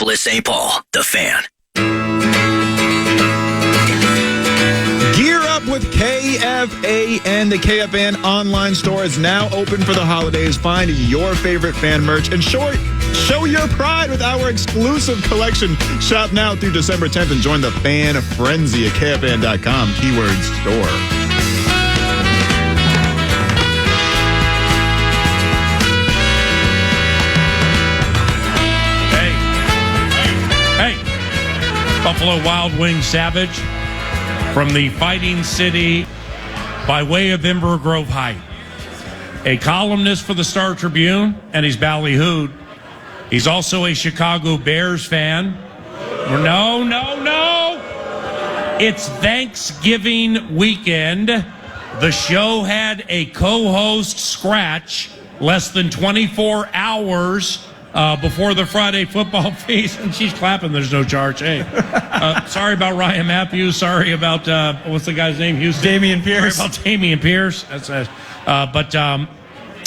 Minneapolis, St. Paul, The Fan. Gear up with KFAN. The KFAN online store is now open for the holidays. Find your favorite fan merch and show your pride with our exclusive collection. Shop now through December 10th and join the fan frenzy at KFAN.com. Keyword store. Buffalo Wild Wings Savage from the Fighting City by way of Ember Grove Heights. A columnist for the Star Tribune, and he's ballyhooed. He's also a Chicago Bears fan. No. It's Thanksgiving weekend. The show had a co-host scratch less than 24 hours before the Friday football feast, and she's clapping. There's no charge. Hey, sorry about Ryan Matthews. Sorry about what's the guy's name? Houston. Damian Pierce. Sorry about Damian Pierce. But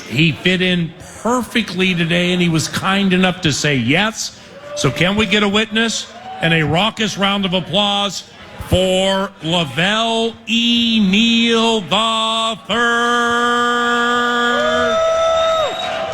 he fit in perfectly today, and he was kind enough to say yes. So can we get a witness and a raucous round of applause for Lavelle E. Neal the third?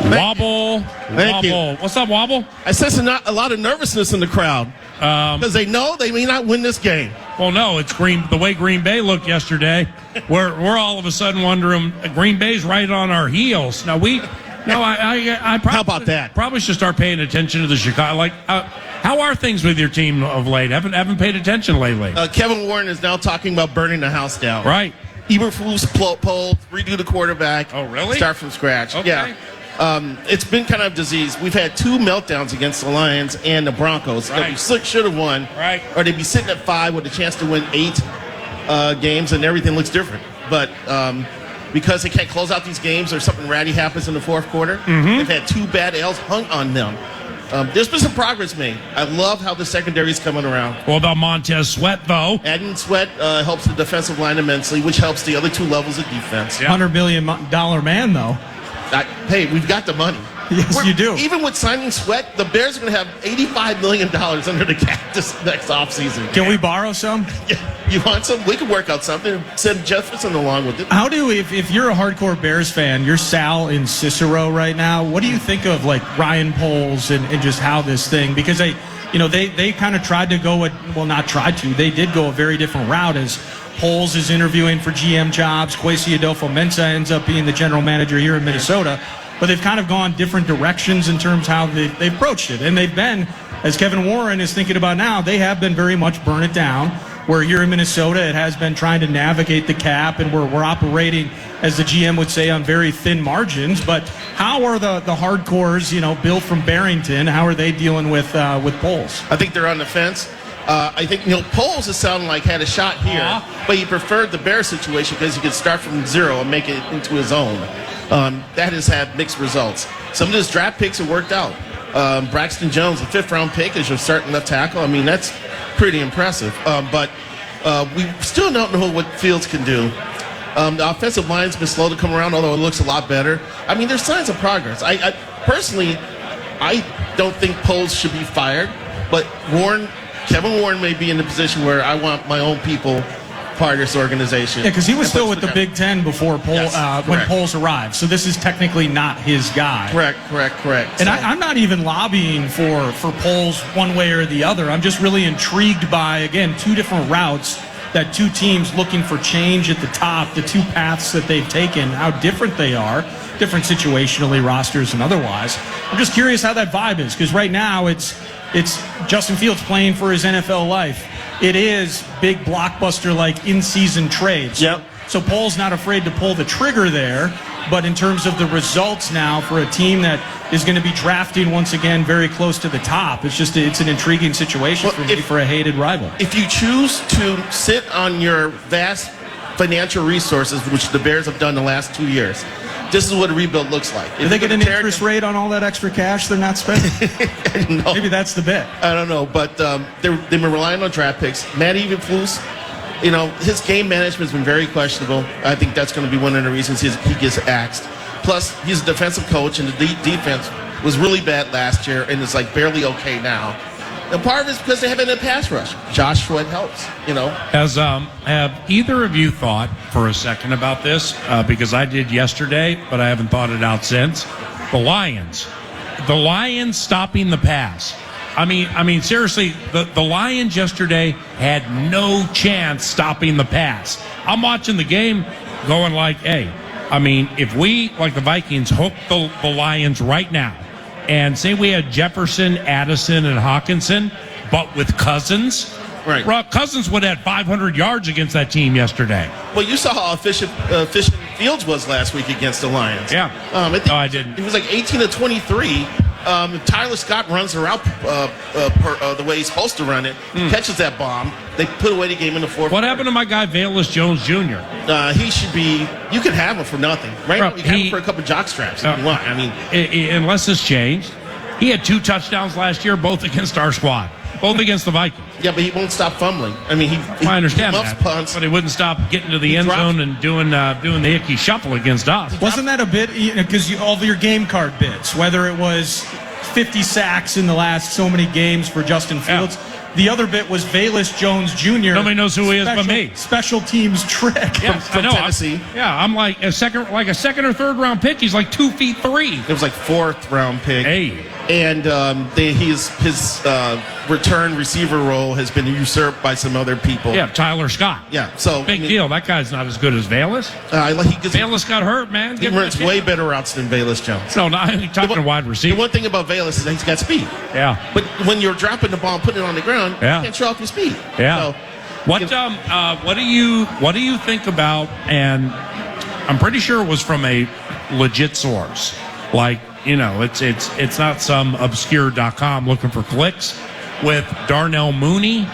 Wobble. Thank you. What's up, Wobble? I sense a lot of nervousness in the crowd because they know they may not win this game. Well, no, it's the way Green Bay looked yesterday. We're all of a sudden wondering Green Bay's right on our heels. Now I probably, how about that? Probably should start paying attention to the Chicago. How are things with your team of late? Haven't paid attention lately. Kevin Warren is now talking about burning the house down. Right. Eberflus polls, redo the quarterback. Oh, really? Start from scratch. Okay. Yeah. It's been kind of disease. We've had 2 meltdowns against the Lions and the Broncos that we should have won. Right. Or they'd be sitting at 5 with a chance to win 8 games, and everything looks different. But because they can't close out these games or something ratty happens in the fourth quarter, they've had 2 bad L's hung on them. There's been some progress made. I love how the secondary is coming around. What about Montez Sweat, though? Adding Sweat helps the defensive line immensely, which helps the other 2 levels of defense. Yeah. $100 million man, though. Hey, we've got the money. Yes, you do. Even with signing Sweat, the Bears are going to have $85 million under the cap this next offseason. Can we borrow some? Yeah, you want some? We can work out something. Send Jefferson along with it. If you're a hardcore Bears fan, you're Sal in Cicero right now, what do you think of like Ryan Poles and just how this thing, because they kind of tried to go they did go a very different route as Poles is interviewing for GM jobs. Kwesi Adolfo-Mensah ends up being the general manager here in Minnesota. But they've kind of gone different directions in terms of how they've approached it. And they've been, as Kevin Warren is thinking about now, they have been very much burn it down. Where here in Minnesota, it has been trying to navigate the cap, and we're operating, as the GM would say, on very thin margins. But how are the hardcores, Bill from Barrington, how are they dealing with Poles? I think they're on the fence. I think Poles is sounding like had a shot here, but he preferred the Bears situation because he could start from zero and make it into his own. That has had mixed results. Some of his draft picks have worked out. Braxton Jones, a 5th-round pick, as your starting left tackle. I mean, that's pretty impressive. But we still don't know what Fields can do. The offensive line's been slow to come around, although it looks a lot better. I mean, there's signs of progress. I personally don't think Poles should be fired, but Kevin Warren may be in the position where I want my own people part of this organization. Yeah, because he was still with the Big Ten before when Poles arrived. So this is technically not his guy. Correct. And I'm not even lobbying for Poles one way or the other. I'm just really intrigued by, again, 2 different routes that 2 teams looking for change at the top, the 2 paths that they've taken, how different they are, different situationally, rosters and otherwise. I'm just curious how that vibe is, because right now it's Justin Fields playing for his NFL life. It is big blockbuster-like in-season trades. Yep. So Poles not afraid to pull the trigger there, but in terms of the results now for a team that is going to be drafting once again very close to the top, it's an intriguing situation for a hated rival. If you choose to sit on your vast financial resources, which the Bears have done the last 2 years, this is what a rebuild looks like. Do they get an interest rate on all that extra cash they're not spending? No. Maybe that's the bet. I don't know, but they've been relying on draft picks. Matt Eberflus, his game management has been very questionable. I think that's going to be one of the reasons he gets axed. Plus, he's a defensive coach, and the defense was really bad last year, and it's like barely okay now. And part of it's because they haven't had a pass rush. Josh Sweat helps, Have either of you thought for a second about this? Because I did yesterday, but I haven't thought it out since. The Lions stopping the pass. I mean, seriously, the Lions yesterday had no chance stopping the pass. I'm watching the game going like, hey, I mean, if we, like the Vikings, hook the Lions right now, and say we had Jefferson, Addison, and Hawkinson, but with Cousins, right? Well, Cousins would have had 500 yards against that team yesterday. Well, you saw how efficient Fields was last week against the Lions. Yeah. I didn't. He was like 18 to 23. Tyler Scott runs her out the way he's supposed to run it, catches that bomb. They put away the game in the fourth. What happened to my guy, Velus Jones-Jr.? He should be. You can have him for nothing. Right now, you can have him for a couple of jock straps if you want. I mean, unless it's changed. He had 2 touchdowns last year, both against our squad, both against the Vikings. Yeah, but he won't stop fumbling. I mean, I understand he loves that, punts, but he wouldn't stop getting to the end zone and doing the icky shuffle against us. Wasn't that a bit, because all of your game card bits, whether it was 50 sacks in the last so many games for Justin Fields. Yeah. The other bit was Velus Jones Jr. Nobody knows who he is but me. Special teams trick from Tennessee. I'm like a second or third round pick. He's like 2 feet 3. It was like 4th round pick. Hey. And his return receiver role has been usurped by some other people. Yeah, Tyler Scott. Yeah, so big deal. That guy's not as good as Velus. Velus got hurt, man. He runs way better routes than Velus Jones. No, I'm talking wide receiver. The one thing about Velus is that he's got speed. Yeah. But when you're dropping the ball and putting it on the ground, you can't show off your speed. Yeah. So, what do you think about? And I'm pretty sure it was from a legit source. Like, it's not some obscure.com looking for clicks, with Darnell Mooney,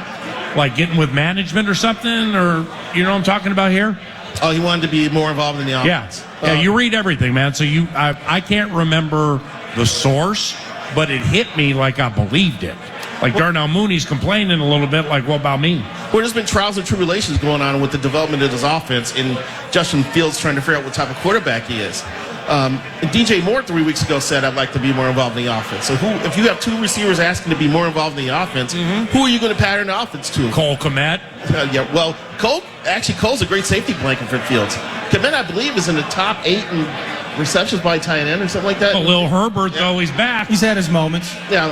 like getting with management or something, or you know what I'm talking about here? Oh, he wanted to be more involved in the offense. Yeah, you read everything, man. So I can't remember the source, but it hit me like I believed it. Like Darnell Mooney's complaining a little bit, like, what about me? Well, there's been trials and tribulations going on with the development of his offense, and Justin Fields trying to figure out what type of quarterback he is. DJ Moore 3 weeks ago said, I'd like to be more involved in the offense. So if you have 2 receivers asking to be more involved in the offense, who are you going to pattern the offense to? Cole Kmet. Cole's a great safety blanket for Fields. Kmet, I believe, is in the top 8 in receptions by tight end or something like that. Lil Herbert, though, he's back. He's had his moments. Yeah,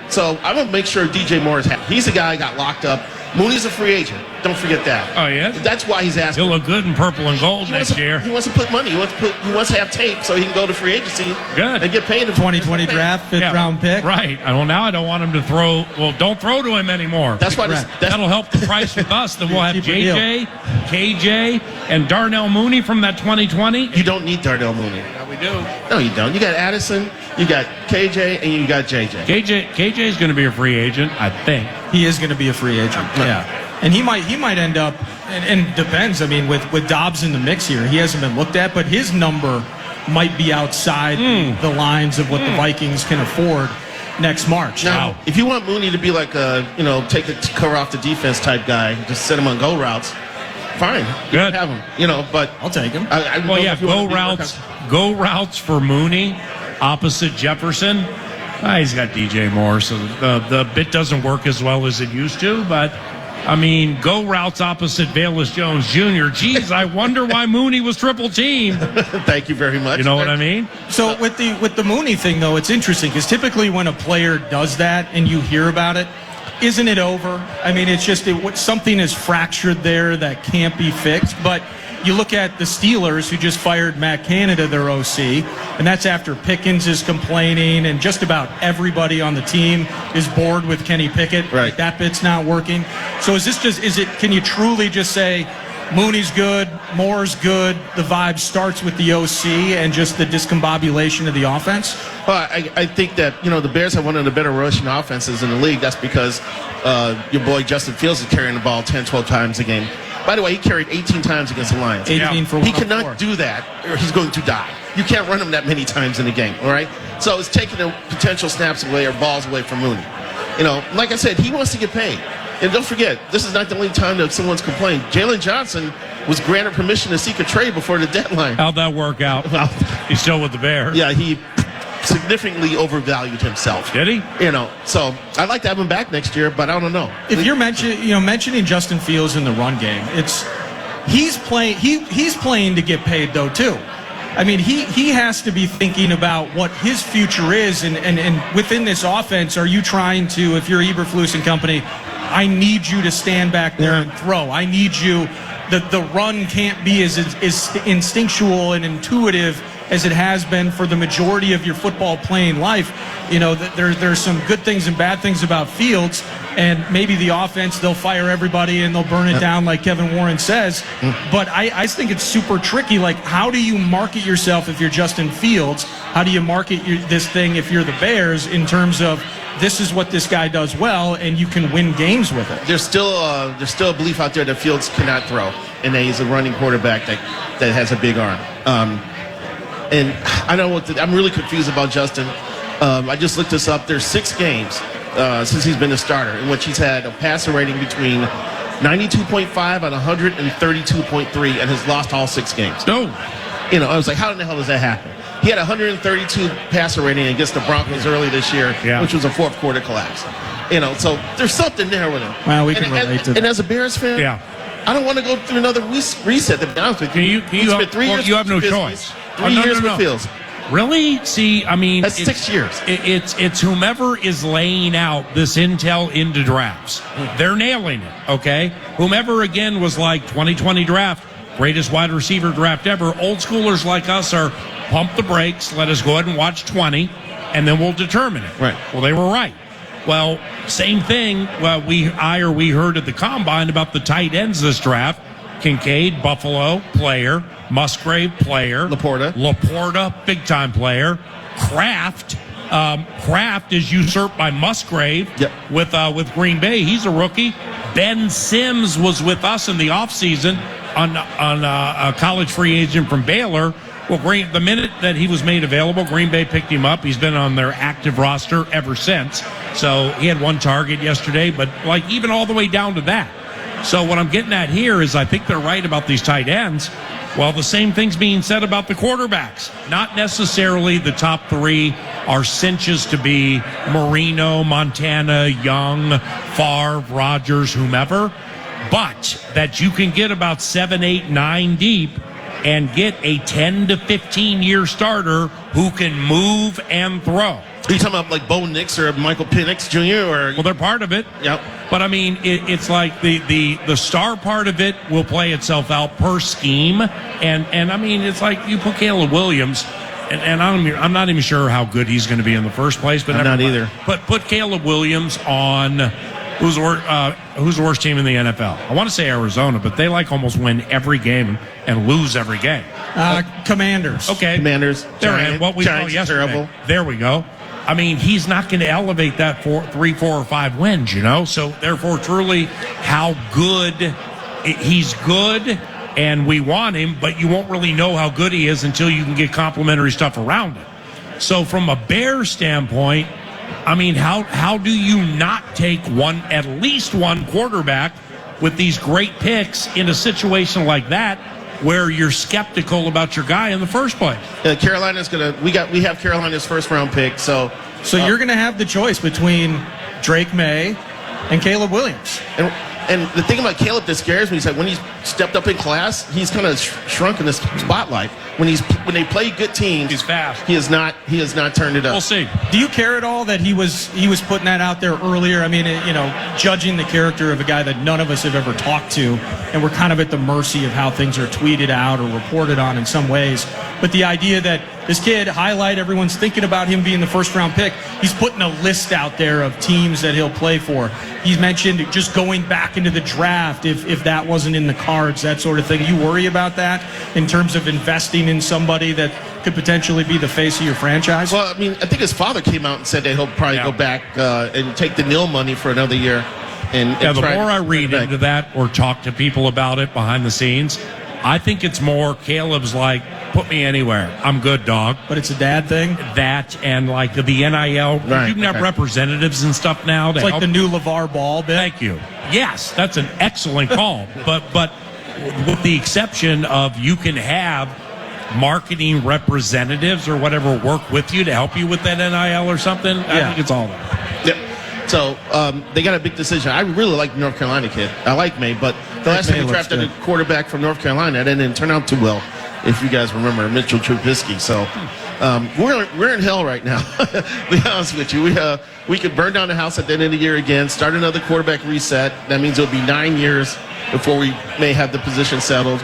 so I'm going to make sure DJ Moore is happy. He's a guy who got locked up. Mooney's a free agent. Don't forget that. Oh, yeah? That's why he's asking. He'll look good in purple and gold next year. He wants to put money. He wants to have tape so he can go to free agency. Good. And get paid. 2020 draft, 5th round pick. Right. Well, now I don't want him to throw. Well, don't throw to him anymore. That's why that'll help the price with us. Then we'll have JJ, KJ, and Darnell Mooney from that 2020. You don't need Darnell Mooney. Yeah, we do. No, you don't. You got Addison, you got KJ, and you got JJ. KJ is going to be a free agent, I think. He is going to be a free agent. Yeah. And he might end up, and depends. I mean, with Dobbs in the mix here, he hasn't been looked at, but his number might be outside the lines of what the Vikings can afford next March. Now, if you want Mooney to be like a, take the cover off the defense type guy, just set him on go routes, fine. Good. Have him, but I'll take him. Go routes for Mooney opposite Jefferson. He's got DJ Moore, so the bit doesn't work as well as it used to, but I mean, go routes opposite Velus Jones Jr. Geez, I wonder why Mooney was triple teamed. Thank you very much. You know what I mean? So with the Mooney thing, though, it's interesting because typically when a player does that and you hear about it, isn't it over? I mean, it's just something is fractured there that can't be fixed. But you look at the Steelers, who just fired Matt Canada, their OC, and that's after Pickens is complaining and just about everybody on the team is bored with Kenny Pickett. Right. That bit's not working. So can you truly just say Mooney's good, Moore's good, the vibe starts with the OC and just the discombobulation of the offense? Well, I think that, the Bears have one of the better rushing offenses in the league. That's because your boy Justin Fields is carrying the ball 10, 12 times a game. By the way, he carried 18 times against the Lions. 18 for 104. He cannot do that, or he's going to die. You can't run him that many times in a game, all right? So it's taking the potential snaps away or balls away from Mooney. Like I said, he wants to get paid. And don't forget, this is not the only time that someone's complained. Jalen Johnson was granted permission to seek a trade before the deadline. How'd that work out? He's still with the Bears. Yeah, significantly overvalued himself. Did he? So I'd like to have him back next year, but I don't know. If you're mentioning Justin Fields in the run game, he's playing to get paid though too. I mean, he has to be thinking about what his future is, and within this offense, are you trying to, if you're Eberflus and company, I need you to stand back there and throw. I need you. The run can't be as instinctual and intuitive as it has been for the majority of your football playing life. There's some good things and bad things about Fields, and maybe the offense, they'll fire everybody and they'll burn it down like Kevin Warren says. But I think it's super tricky. Like, how do you market yourself if you're Justin Fields? How do you market this thing if you're the Bears in terms of this is what this guy does well, and you can win games with it? There's still a belief out there that Fields cannot throw, and that he's a running quarterback that has a big arm. And I don't know I'm really confused about Justin. I just looked this up. There's 6 games since he's been a starter in which he's had a passer rating between 92.5 and 132.3, and has lost all 6 games. No. I was like, how in the hell does that happen? He had 132 passer rating against the Broncos early this year, which was a fourth quarter collapse. So there's something there with him. Well, we can relate to that. And as a Bears fan, I don't want to go through another reset, to be honest with you. You have no choice. 3 years with Fields. Really? See, I mean, that's 6 years. It's whomever is laying out this intel into drafts. They're nailing it, okay? Whomever, again, was like 2020 draft, greatest wide receiver draft ever. Old schoolers like us are pump the brakes, let us go ahead and watch 20, and then we'll determine it. Right. Well, they were right. Well, same thing. Well, we heard at the Combine about the tight ends this draft. Kincaid, Buffalo, player. Musgrave, player. Laporta, big-time player. Kraft is usurped by Musgrave with Green Bay. He's a rookie. Ben Sims was with us in the offseason on a college free agent from Baylor. Well, the minute that he was made available, Green Bay picked him up. He's been on their active roster ever since. So he had 1 target yesterday, but like even all the way down to that. So what I'm getting at here is I think they're right about these tight ends. Well, the same thing's being said about the quarterbacks. Not necessarily the top 3 are cinches to be Marino, Montana, Young, Favre, Rodgers, whomever, but that you can get about 7, 8, 9 deep and get a 10 to 15 year starter who can move and throw. Are you talking about like Bo Nix or Michael Penix Jr.? Well, they're part of it. Yep. But I mean, it's like the star part of it will play itself out per scheme, and I mean, it's like you put Caleb Williams, and I'm not even sure how good he's going to be in the first place. But I'm not either. But put Caleb Williams on who's the worst team in the NFL? I want to say Arizona, but they like almost win every game and lose every game. Commanders. Okay. Commanders. There, what we saw yesterday. Terrible. There we go. I mean, he's not going to elevate that 3, 4, or 5 wins, So, therefore, truly, how good he's good, and we want him, but you won't really know how good he is until you can get complimentary stuff around it. So, from a Bears standpoint, I mean, how do you not take at least one quarterback with these great picks in a situation like that, where you're skeptical about your guy in the first place? Carolina's we have Carolina's first round pick, so you're gonna have the choice between Drake May and Caleb Williams. And the thing about Caleb that scares me is that when he's stepped up in class, he's kind of shrunk in the spotlight. When they play good teams, he's fast. He has not turned it up. We'll see. Do you care at all that he was putting that out there earlier? I mean, judging the character of a guy that none of us have ever talked to, and we're kind of at the mercy of how things are tweeted out or reported on in some ways. But the idea that this kid, everyone's thinking about him being the first round pick. He's putting a list out there of teams that he'll play for. He's mentioned just going back into the draft if that wasn't in the cards, that sort of thing. You worry about that in terms of investing in somebody that could potentially be the face of your franchise? Well, I mean, I think his father came out and said that he'll probably go back and take the Neal money for another year. And the more I read into that or talk to people about it behind the scenes, I think it's more Caleb's like, put me anywhere. I'm good, dog. But it's a dad thing? That and like the NIL. Right, you can have representatives and stuff now. It's like the new LeVar Ball bit. Thank you. Yes, that's an excellent call. But with the exception of you can have marketing representatives or whatever work with you to help you with that NIL or something. I think it's all that. Yep. So they got a big decision. I really like the North Carolina kid. I like May, but the last time they drafted a quarterback from North Carolina, that didn't turn out too well. If you guys remember Mitchell Trubisky. So we're in hell right now. To be honest with you, we could burn down the house at the end of the year again, start another quarterback reset. That means it'll be 9 years before we may have the position settled.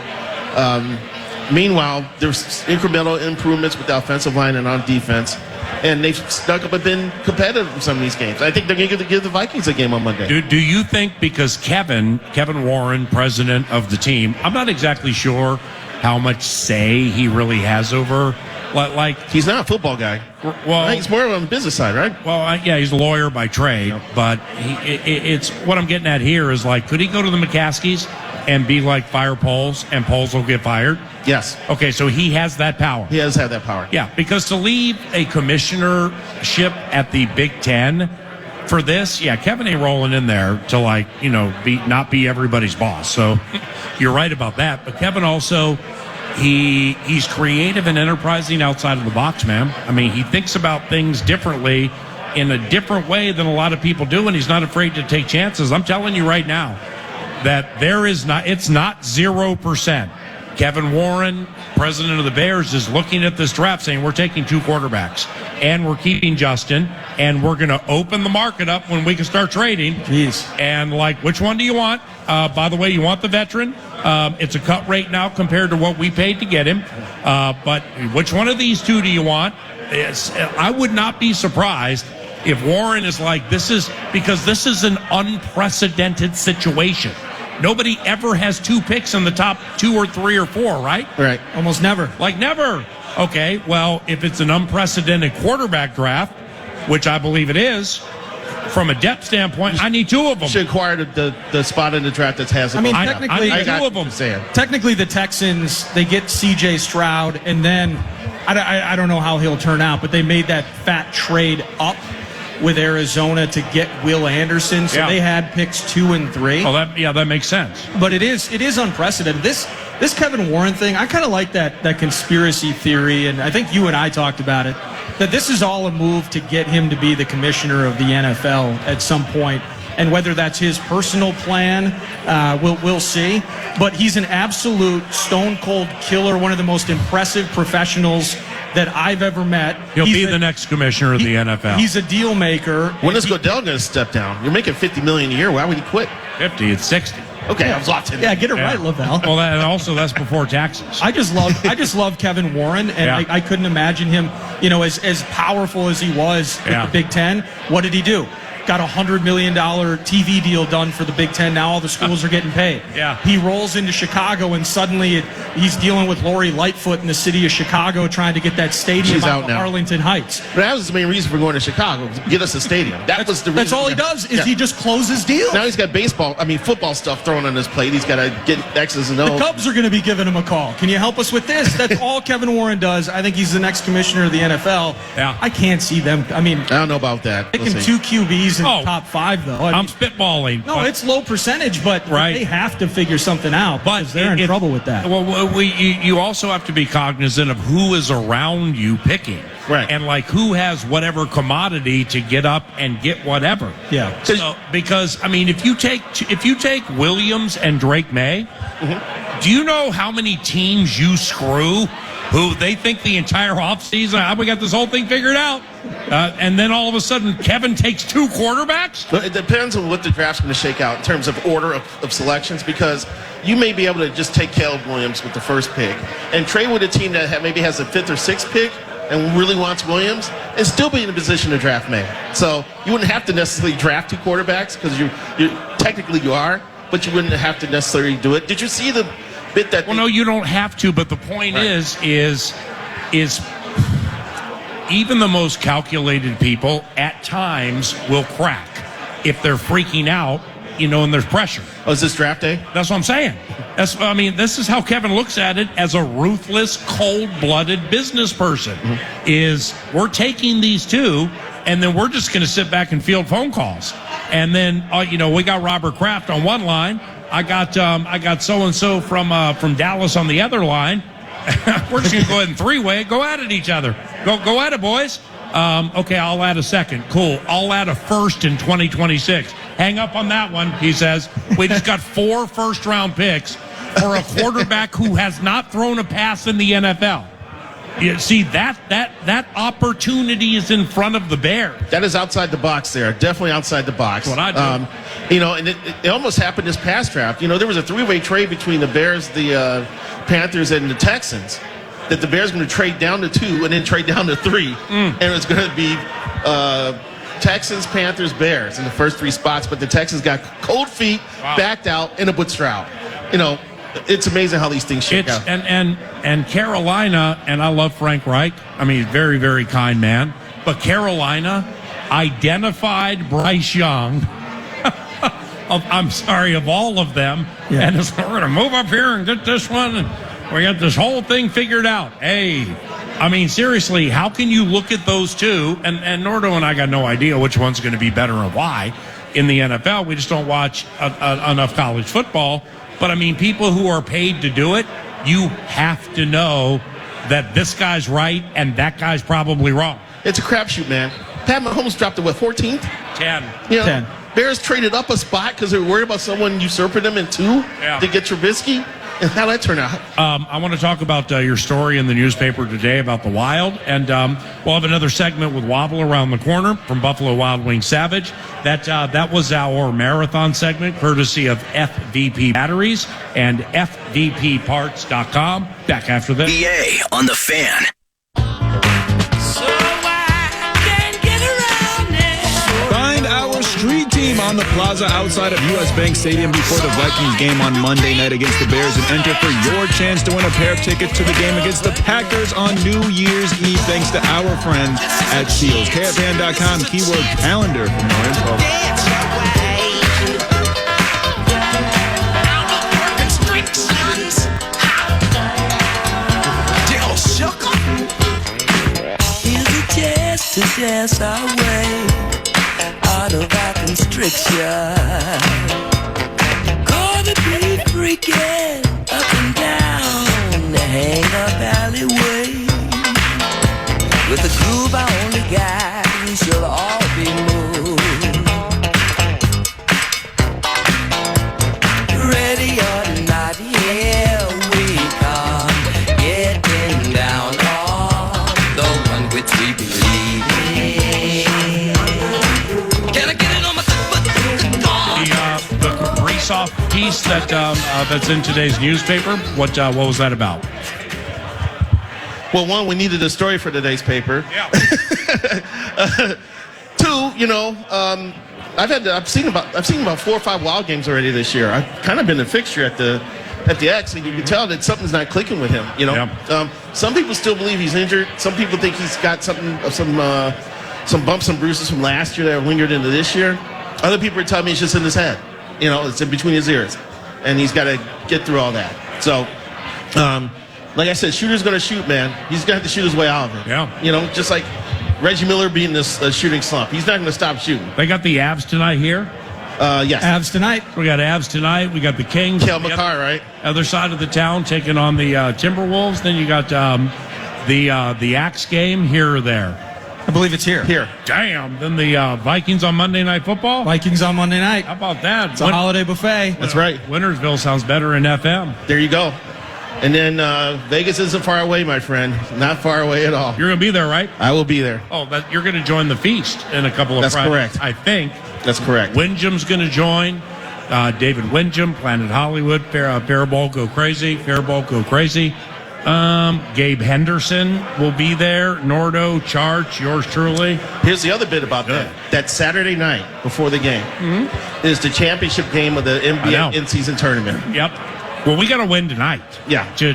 Meanwhile, there's incremental improvements with the offensive line and on defense. And they've stuck up and been competitive in some of these games. I think they're going to give the Vikings a game on Monday. Do you think, because Kevin Warren, president of the team, I'm not exactly sure how much say he really has over, like he's not a football guy. Well, I think he's more on the business side, right? Well, yeah, he's a lawyer by trade, but it's what I'm getting at here is like, could he go to the McCaskies and be like, fire Poles, and Poles will get fired? Yes. Okay, so he has that power. He has had that power. Yeah, because to leave a commissionership at the Big Ten for this, Kevin ain't rolling in there to not be everybody's boss. So you're right about that. But Kevin also, he's creative and enterprising outside of the box, man. I mean, he thinks about things differently in a different way than a lot of people do, and he's not afraid to take chances. I'm telling you right now that it's not 0%. Kevin Warren, president of the Bears, is looking at this draft saying we're taking 2 quarterbacks and we're keeping Justin and we're going to open the market up when we can start trading. Jeez. And which one do you want? By the way, you want the veteran? It's a cut rate now compared to what we paid to get him. But which one of these 2 do you want? I would not be surprised if Warren is like, this is an unprecedented situation. Nobody ever has 2 picks in the top 2 or 3 or 4, right? Right. Almost never. Like never. Okay, well, if it's an unprecedented quarterback draft, which I believe it is, from a depth standpoint, I need 2 of them. Should acquire the spot in the draft that has. I mean, technically, I need 2 of them. Technically, the Texans, they get C.J. Stroud, and then I don't know how he'll turn out, but they made that fat trade up with Arizona to get Will Anderson, so they had picks 2 and 3. Oh, that makes sense. But it is unprecedented. This Kevin Warren thing, I kind of like that conspiracy theory, and I think you and I talked about it, that this is all a move to get him to be the commissioner of the NFL at some point. And whether that's his personal plan, we'll see. But he's an absolute stone-cold killer, one of the most impressive professionals that I've ever met. He'll be the next commissioner of the NFL. He's a deal maker. When is Goodell going to step down? You're making $50 million a year. Why would he quit? 50, it's 60. Okay, I was locked in. Yeah, get it right, Lavelle. Well, that's before taxes. I just love Kevin Warren, and I couldn't imagine him, as powerful as he was at the Big Ten. What did he do? Got a $100 million TV deal done for the Big Ten. Now all the schools are getting paid. Yeah. He rolls into Chicago, and suddenly he's dealing with Lori Lightfoot in the city of Chicago trying to get that stadium out of Arlington Heights. But that was the main reason for going to Chicago, to get us a stadium. That's the reason. That's all he does is he just closes deals. Now he's got football stuff thrown on his plate. He's got to get X's and O's. The Cubs are going to be giving him a call. Can you help us with this? That's all Kevin Warren does. I think he's the next commissioner of the NFL. Yeah. I can't see them. I mean, I don't know about that. Picking 2 QBs in the top 5, though. I'm spitballing. No, it's low percentage, but they have to figure something out because they're in trouble with that. Well, you also have to be cognizant of who is around you picking. Right. And who has whatever commodity to get up and get whatever. Yeah. So, because if you take Williams and Drake May, do you know how many teams you screw who they think the entire offseason, we got this whole thing figured out? And then all of a sudden, Kevin takes 2 quarterbers? It depends on what the draft's going to shake out in terms of order of selections, because you may be able to just take Caleb Williams with the first pick and trade with a team that maybe has a 5th or 6th pick and really wants Williams and still be in a position to draft May. So you wouldn't have to necessarily draft 2 quarterbacks because you technically you are, but you wouldn't have to necessarily do it. Did you see the bit that... Well, no, you don't have to, but the point is even the most calculated people at times will crack if they're freaking out, and there's pressure. Oh, is this draft day? That's what I'm saying. This is how Kevin looks at it as a ruthless, cold-blooded business person. Is we're taking these 2, and then we're just going to sit back and field phone calls. And then, we got Robert Kraft on one line. I got so-and-so from Dallas on the other line. We're just going to go ahead and three-way it. Go at it, each other. Go at it, boys. Okay, I'll add a second. Cool. I'll add a first in 2026. Hang up on that one, he says. We just got 4 first-round picks for a quarterback who has not thrown a pass in the NFL. You see, that opportunity is in front of the Bears. That is outside the box there. Definitely outside the box. That's what I do. And it almost happened this past draft. There was a 3-way trade between the Bears, the Panthers, and the Texans that the Bears were going to trade down to 2 and then trade down to 3. And it was going to be Texans, Panthers, Bears in the first 3 spots. But the Texans got cold feet, backed out, and a Butch Stroud. It's amazing how these things shake out. And Carolina, and I love Frank Reich. I mean, very, very kind man. But Carolina identified Bryce Young, of all of them. Yeah. And we're going to move up here and get this one. And we got this whole thing figured out. Hey, I mean, seriously, how can you look at those two? And Nordo and I got no idea which one's going to be better and why in the NFL. We just don't watch enough college football. But, I mean, people who are paid to do it, you have to know that this guy's right and that guy's probably wrong. It's a crapshoot, man. Pat Mahomes dropped to, 14th? 10. 10. Bears traded up a spot because they were worried about someone usurping them in 2 to get Trubisky. And how'd that turn out? I want to talk about your story in the newspaper today about the Wild. And we'll have another segment with Wobble around the corner from Buffalo Wild Wings Savage. That was our marathon segment, courtesy of FVP Batteries and FVPParts.com. Back after this. EA on the Fan. Street team on the plaza outside of U.S. Bank Stadium before the Vikings game on Monday night against the Bears and enter for your chance to win a pair of tickets to the game against the Packers on New Year's Eve thanks to our friends at Seals. KFAN.com, keyword calendar for more info. To dance our way out of our constriction. Gonna be freaking up and down the hang-up alleyway. With a groove I only got, we shall all be moved. Ready or not, here we come, getting down on the one which we believe. Off piece that's in today's newspaper. What was that about? Well, 1, we needed a story for today's paper. Yeah. 2, I've seen about 4 or 5 Wild games already this year. I've kind of been a fixture at the X, and you can tell that something's not clicking with him. Yeah. Some people still believe he's injured. Some people think he's got some bumps and bruises from last year that lingered into this year. Other people are telling me it's just in his head. It's in between his ears, and he's got to get through all that. So, like I said, shooter's going to shoot, man. He's going to have to shoot his way out of it. Yeah. Just like Reggie Miller being this shooting slump. He's not going to stop shooting. They got the Avs tonight here? Yes. Avs tonight. We got Avs tonight. We got the Kings. Cale Makar, right? Other side of the town taking on the Timberwolves. Then you got the Axe game here or there. I believe it's here. Here. Damn. Then the Vikings on Monday Night Football? Vikings on Monday night. How about that? It's a holiday buffet. That's right. Wintersville sounds better in FM. There you go. And then Vegas isn't far away, my friend. Not far away at all. You're going to be there, right? I will be there. Oh, you're going to join the feast in a couple of That's Fridays. correct. I think. That's correct. Windjam's going to join. David Windjam, Planet Hollywood, Fairball Go Crazy. Gabe Henderson will be there. Nordo, Charch, yours truly. Here's the other bit about that. That Saturday night before the game is the championship game of the NBA in-season tournament. Yep. Well, we got to win tonight. Yeah. To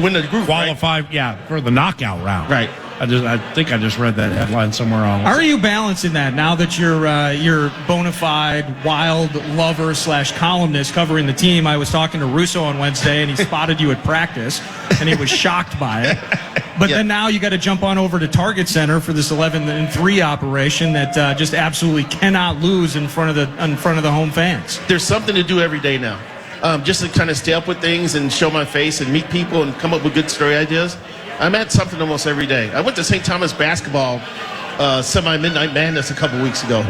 win the group, qualify, right? Yeah, for the knockout round. Right. I think I just read that headline somewhere on. How are you balancing that now that you're bona fide Wild lover / columnist covering the team? I was talking to Russo on Wednesday, and he spotted you at practice, and he was shocked by it. But then now you got to jump on over to Target Center for this 11-3 operation that just absolutely cannot lose in front of the home fans. There's something to do every day now. just to kind of stay up with things and show my face and meet people and come up with good story ideas. I'm at something almost every day. I went to St. Thomas basketball semi-midnight madness a couple weeks ago,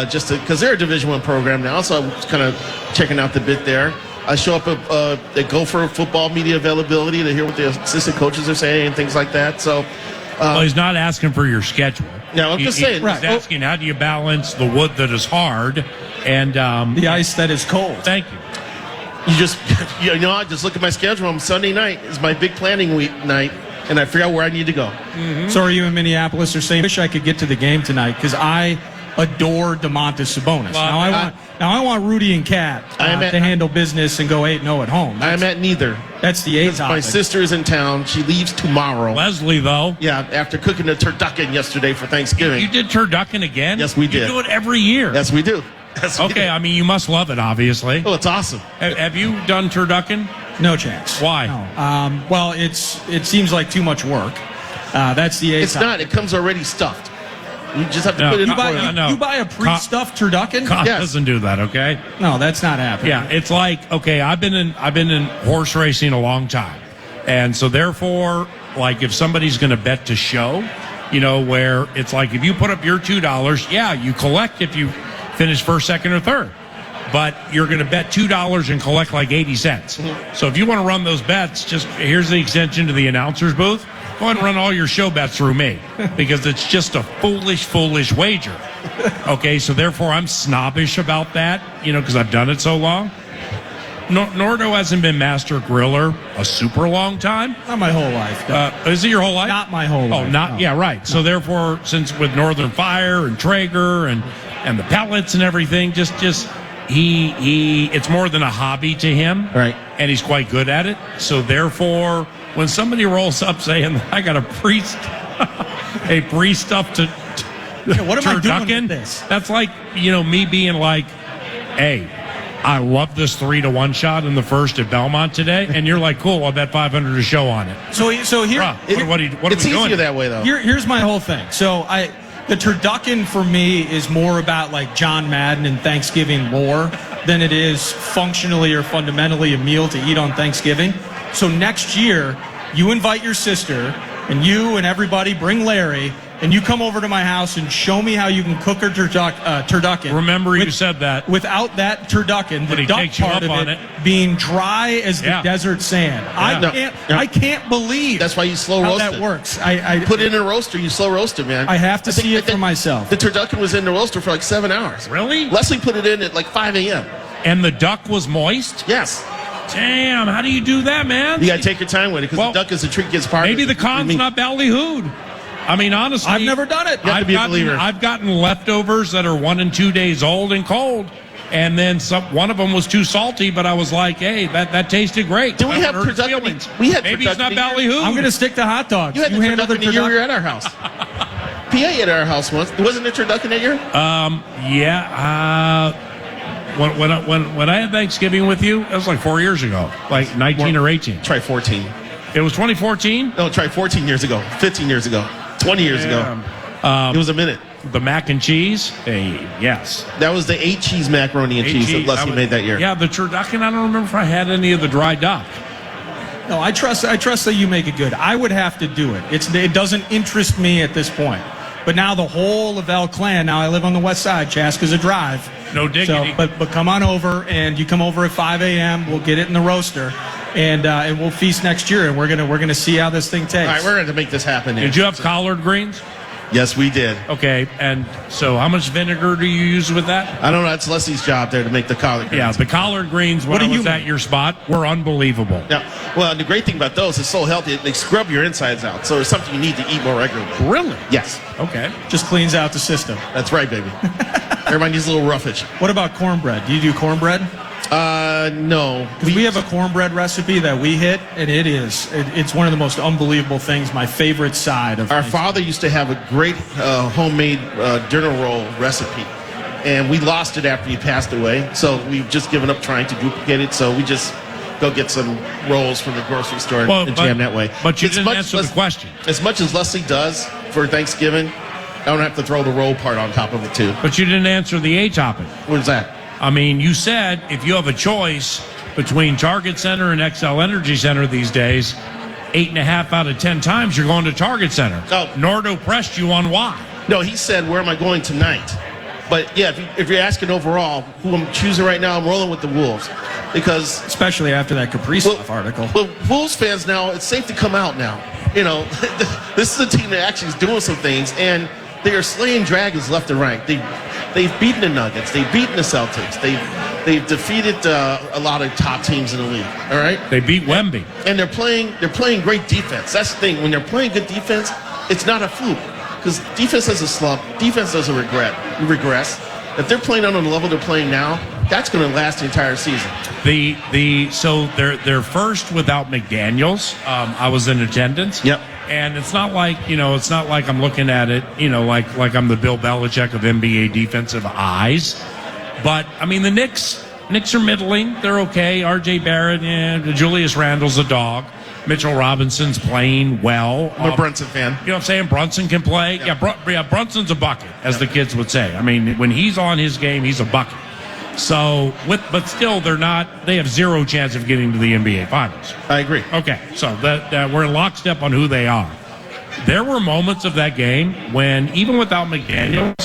just because they're a Division I program now, so I was kind of checking out the bit there. I show up at Gopher football media availability to hear what the assistant coaches are saying and things like that. So, well, he's not asking for your schedule. No, I'm just saying. He's asking how do you balance the wood that is hard and the ice that is cold. Thank you. You just, I just look at my schedule. Sunday night is my big planning week night, and I figure out where I need to go. Mm-hmm. So are you in Minneapolis or saying, I wish I could get to the game tonight because I adore DeMontis Sabonis. Well, Now I want Rudy and Kat to handle business and go 8-0 at home. I'm at neither. That's the A topic. My sister is in town. She leaves tomorrow. Leslie, though. Yeah, after cooking a turducken yesterday for Thanksgiving. You did turducken again? Yes, we did. You do it every year. Yes, we do. Yes, we do. I mean, you must love it, obviously. Oh, it's awesome. Have you done turducken? No chance. Why? No. Well, it seems like too much work. That's the A It's topic. not. It comes already stuffed. You just have to put it in. You buy a pre-stuffed turducken? Con Yes. doesn't do that, okay? No, that's not happening. Yeah, it's like, okay, I've been in horse racing a long time. And so therefore, like if somebody's going to bet to show, where it's like if you put up your $2, yeah, you collect if you finish first, second, or third. But you're going to bet $2 and collect like 80 cents. Mm-hmm. So if you want to run those bets, just here's the extension to the announcer's booth. Go ahead and run all your show bets through me because it's just a foolish wager. Okay, so therefore I'm snobbish about that, because I've done it so long. Nordo hasn't been master griller a super long time. Not my whole life. Is it your whole life? Not my whole life. Oh, not, no. yeah, right. So therefore, since with Northern Fire and Traeger and the pellets and everything, just he it's more than a hobby to him. Right. And he's quite good at it. So therefore, when somebody rolls up saying, I got a pre-stuffed what am I doing turducken, with this? that's like, me being like, hey, I love this 3-1 shot in the first at Belmont today. And you're like, cool, I'll bet 500 to show on it. So here, Bruh, what are we It's doing? easier that way, though. here's my whole thing. So the turducken for me is more about like John Madden and Thanksgiving lore than it is functionally or fundamentally a meal to eat on Thanksgiving. So next year, you invite your sister and you and everybody bring Larry and you come over to my house and show me how you can cook a turducken. Remember you said that. Without that turducken, the duck takes you part up of on it it. being dry as the desert sand. Yeah. I can't believe That's why you slow how roast that it. works. I Put it in a roaster. You slow roast it, man. I have to see I it for think myself. The turducken was in the roaster for like 7 hours. Really? Leslie put it in at like 5 a.m. And the duck was moist? Yes. Damn, how do you do that, man? You got to take your time with it because Well, the duck is a treat gets part Maybe of the it. con's not ballyhooed. I mean, honestly, I've never done it. You have to be a believer. I've gotten leftovers that are 1 and 2 days old and cold, and then one of them was too salty. But I was like, hey, that tasted great. Do we I have haven't hurt his turducken? feelings. We had Maybe he's turducken not here. ballyhooed. I'm going to stick to hot dogs. You had the handle turducken the year we were at our house. PA at our house once. Wasn't there turducken that year? Yeah. When I had Thanksgiving with you, that was like 4 years ago, like 19 or 18. Try 14. It was 2014. No, try 14 years ago. 15 years ago. 20 years ago. It was a minute. The mac and cheese. Hey, yes. That was the 8 cheese macaroni and cheese that Leslie made that year. Yeah, the turducken. I don't remember if I had any of the dry duck. No, I trust that you make it good. I would have to do it. It doesn't interest me at this point. But now the whole Lavelle clan. Now I live on the west side. Chaska's a drive. No diggity. So, but come on over, and you come over at 5 a.m. We'll get it in the roaster, and we'll feast next year. And we're gonna see how this thing tastes. All right, we're going to make this happen. Did you have collard greens? Yes, we did. Okay, and so how much vinegar do you use with that? I don't know. That's Leslie's job there to make the collard greens. Yeah, the collard greens when I was at your spot were unbelievable. Yeah. Well, the great thing about those is so healthy. They scrub your insides out. So it's something you need to eat more regularly. Really? Yes. Okay. Just cleans out the system. That's right, baby. Everybody needs a little roughage. What about cornbread? Do you do cornbread? No. Because we have a cornbread recipe that we hit, and it's one of the most unbelievable things. My favorite side of Our father used to have a great homemade dinner roll recipe, and we lost it after he passed away. So we've just given up trying to duplicate it. So we just go get some rolls from the grocery store and jam that way. But you didn't answer the question. As much as Leslie does for Thanksgiving, I don't have to throw the roll part on top of it too. But you didn't answer the A topic. What is that? I mean, you said if you have a choice between Target Center and XL Energy Center these days, 8.5 out of 10 times you're going to Target Center. Oh. Nordo pressed you on why. No, he said, where am I going tonight? But, yeah, if you're asking overall who I'm choosing right now, I'm rolling with the Wolves. Because Especially after that Kaprizov article. Well, Wolves fans now, it's safe to come out now. You know, this is a team that actually is doing some things, and they are slaying dragons left and right. They've beaten the Nuggets. They've beaten the Celtics. They've defeated a lot of top teams in the league. All right. They beat Wemby, and they're playing great defense. That's the thing. When they're playing good defense, it's not a fluke because defense has a slump. Defense doesn't regress. If they're playing on the level they're playing now, that's going to last the entire season. So they're first without McDaniels. I was in attendance. Yep. And it's not like I'm looking at it, like I'm the Bill Belichick of NBA defensive eyes. But I mean, the Knicks are middling. They're okay. R.J. Barrett, Julius Randle's a dog. Mitchell Robinson's playing well. I'm a Brunson fan. You know what I'm saying? Brunson can play. Yeah, Brunson's a bucket, as the kids would say. I mean, when he's on his game, he's a bucket. So, but still, they have zero chance of getting to the NBA Finals. I agree. Okay, so that we're in lockstep on who they are. There were moments of that game when, even without McDaniels,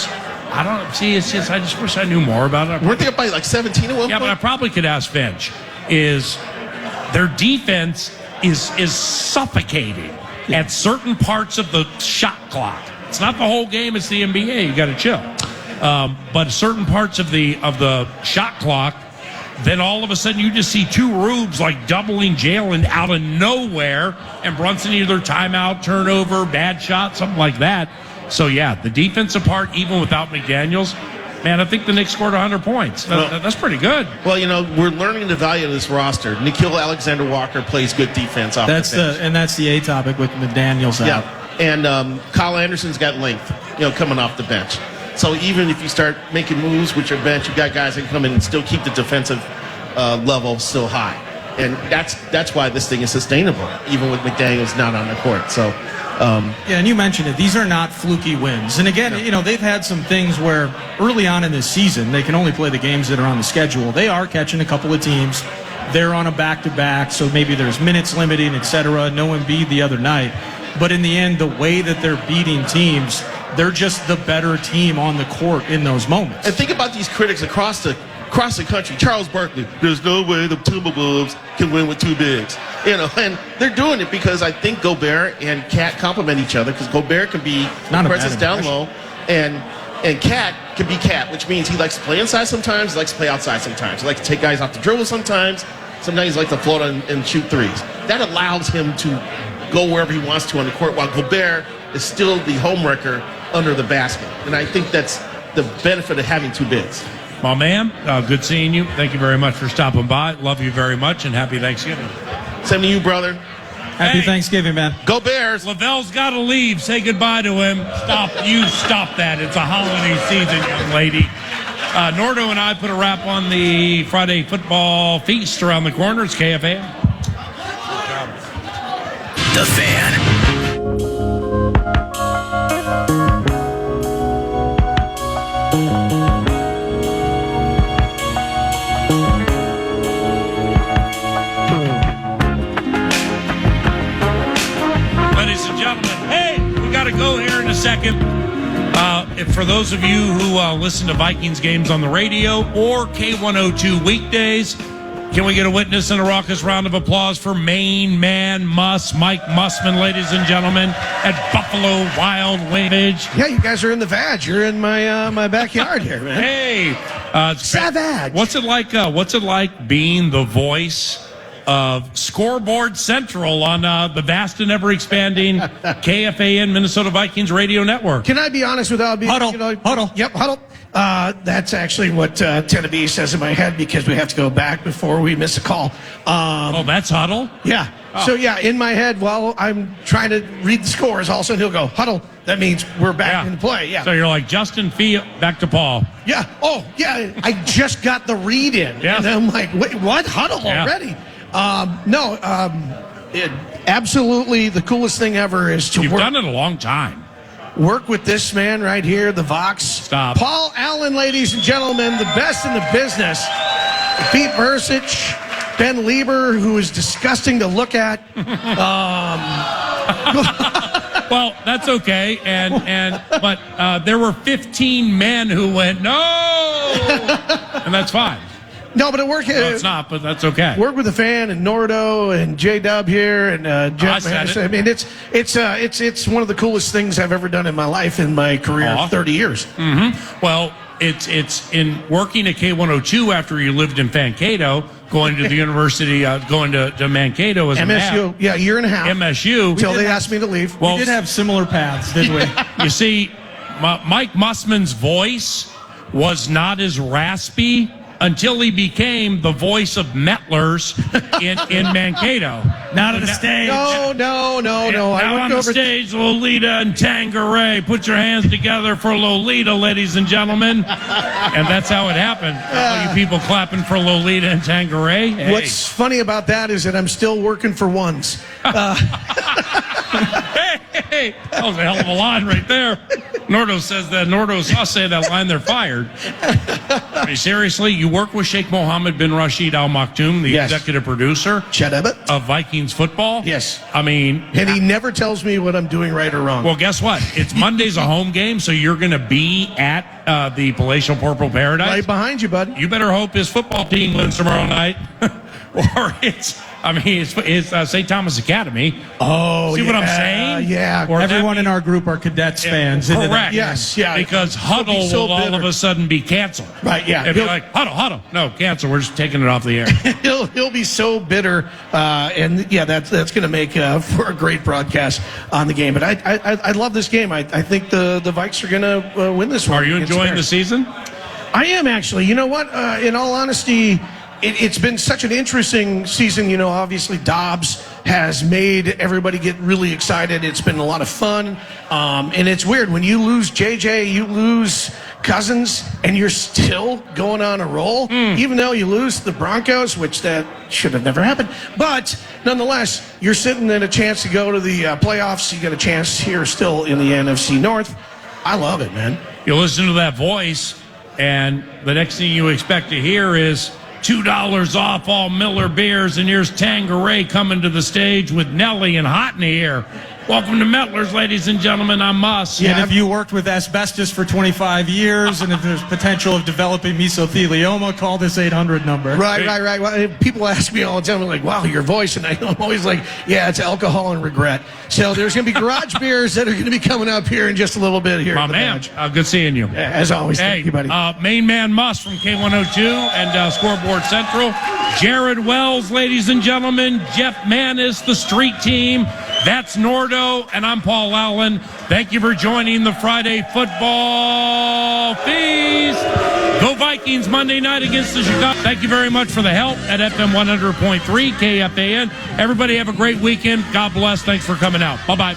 I just wish I knew more about it. Weren't they up by like 17 at one Yeah, point? but I probably could ask Finch. Is their defense is suffocating at certain parts of the shot clock. It's not the whole game, it's the NBA. You got to chill. But certain parts of the shot clock, then all of a sudden you just see two Rubes like doubling Jalen out of nowhere, and Brunson either timeout, turnover, bad shot, something like that. So yeah, the defensive part, even without McDaniels, man, I think the Knicks scored 100 points. That's pretty good. Well, we're learning the value of this roster. Nikhil Alexander-Walker plays good defense off the bench. That's the A topic with McDaniels out. Yeah, and Kyle Anderson's got length, coming off the bench. So even if you start making moves with your bench, you got guys that can come in and still keep the defensive level still high. And that's why this thing is sustainable, even with McDaniels not on the court. So. And you mentioned it. These are not fluky wins. And again, they've had some things where early on in this season, they can only play the games that are on the schedule. They are catching a couple of teams. They're on a back-to-back, so maybe there's minutes limiting, etc. No Embiid the other night. But in the end, the way that they're beating teams, they're just the better team on the court in those moments. And think about these critics across the country. Charles Barkley, there's no way the Timberwolves can win with two bigs. And they're doing it because I think Gobert and Cat complement each other, because Gobert can be presence down low, and Cat can be Cat, which means he likes to play inside sometimes, he likes to play outside sometimes. He likes to take guys off the dribble sometimes he likes to float and shoot threes. That allows him to go wherever he wants to on the court, while Gobert is still the homewrecker under the basket. And I think that's the benefit of having two bigs. My man, good seeing you. Thank you very much for stopping by. Love you very much, and happy Thanksgiving. Same to you, brother. Happy Thanksgiving, man. Go Bears. Lavelle's got to leave. Say goodbye to him. Stop that. It's a holiday season, young lady. Nordo and I put a wrap on the Friday football feast around the corner. It's KFAN. The Fan. Ladies and gentlemen, hey, we got to go here in a second. For those of you who listen to Vikings games on the radio or K102 weekdays, can we get a witness and a raucous round of applause for Maine Man Mike Mussman, ladies and gentlemen, at Buffalo Wild Wings? Yeah, you guys are in the vag. You're in my backyard here, man. Hey, Savage. What's it like being the voice of Scoreboard Central on the vast and ever-expanding KFAN Minnesota Vikings radio network? Can I be honest without being... Huddle. Yep, huddle. That's actually what Tennessee says in my head, because we have to go back before we miss a call. That's huddle? Yeah. Oh. So, yeah, in my head, while I'm trying to read the scores, all of a sudden he'll go, huddle. That means we're back in play. Yeah. So you're like Justin Fee, back to Paul. Yeah. Oh, yeah. I just got the read in. Yeah. And I'm like, wait, what? Huddle already? Absolutely the coolest thing ever is to You've work. done it a long time. work with this man right here, the Vox. Stop. Paul Allen, ladies and gentlemen, the best in the business. Pete Bursich, Ben Lieber, who is disgusting to look at. Well, that's okay. But there were 15 men who went, no! And that's fine. No, but it worked. No, it's not, but that's okay. Work with the fan and Nordo and J-Dub here and Jeff. I mean, it's one of the coolest things I've ever done in my life, in my career of 30 years. Mm-hmm. Well, it's in working at K102 after you lived in Mankato, going to the university, going to Mankato as MSU, a year and a half. MSU. Until they asked me to leave. Well, we did have similar paths, didn't we? You see, Mike Mussman's voice was not as raspy until he became the voice of Mettlers in Mankato. Not on the stage. No. Now on the stage, Lolita and Tanqueray. Put your hands together for Lolita, ladies and gentlemen. And that's how it happened. All you people clapping for Lolita and Tanqueray. Hey. What's funny about that is that I'm still working for ones. Hey, that was a hell of a line right there. Nordo says that. I'll say that line, they're fired. I mean, seriously, you work with Sheikh Mohammed bin Rashid Al Maktoum, the executive producer of Vikings football. Yes. I mean, and he never tells me what I'm doing right or wrong. Well, guess what? It's Monday's a home game, so you're going to be at the Palatial Purple Paradise. Right behind you, bud. You better hope his football team wins tomorrow night. Or it's St. Thomas Academy. Oh, see what I'm saying? Yeah. Or everyone in our group are Cadets fans. Correct. Yes, yeah. Because Huddle will all of a sudden be canceled. Right, yeah. It'll be like, Huddle. No, cancel. We're just taking it off the air. he'll be so bitter. And, yeah, that's going to make for a great broadcast on the game. But I love this game. I think the Vikes are going to win this one. Are you enjoying the season? I am, actually. You know what? In all honesty, it's been such an interesting season. You know, obviously Dobbs has made everybody get really excited. It's been a lot of fun. And it's weird. When you lose JJ, you lose Cousins, and you're still going on a roll, even though you lose the Broncos, which that should have never happened. But nonetheless, you're sitting in a chance to go to the playoffs. You got a chance here still in the NFC North. I love it, man. You listen to that voice, and the next thing you expect to hear is $2 off all Miller beers, and here's Tanqueray coming to the stage with Nelly and Hotney here. Welcome to Mettlers, ladies and gentlemen. I'm Muss. Yeah, and if you worked with asbestos for 25 years and if there's potential of developing mesothelioma, call this 800 number. Right. Well, people ask me all the time, like, wow, your voice. And I'm always like, yeah, it's alcohol and regret. So there's going to be garage beers that are going to be coming up here in just a little bit here. My man. Good seeing you. As always. Thank you, buddy. Main man Muss from K102 and Scoreboard Central. Jared Wells, ladies and gentlemen. Jeff Manis, the street team. That's Nordo, and I'm Paul Allen. Thank you for joining the Friday Football Feast. Go Vikings Monday night against the Chicago. Thank you very much for the help at FM 100.3 KFAN. Everybody have a great weekend. God bless. Thanks for coming out. Bye-bye.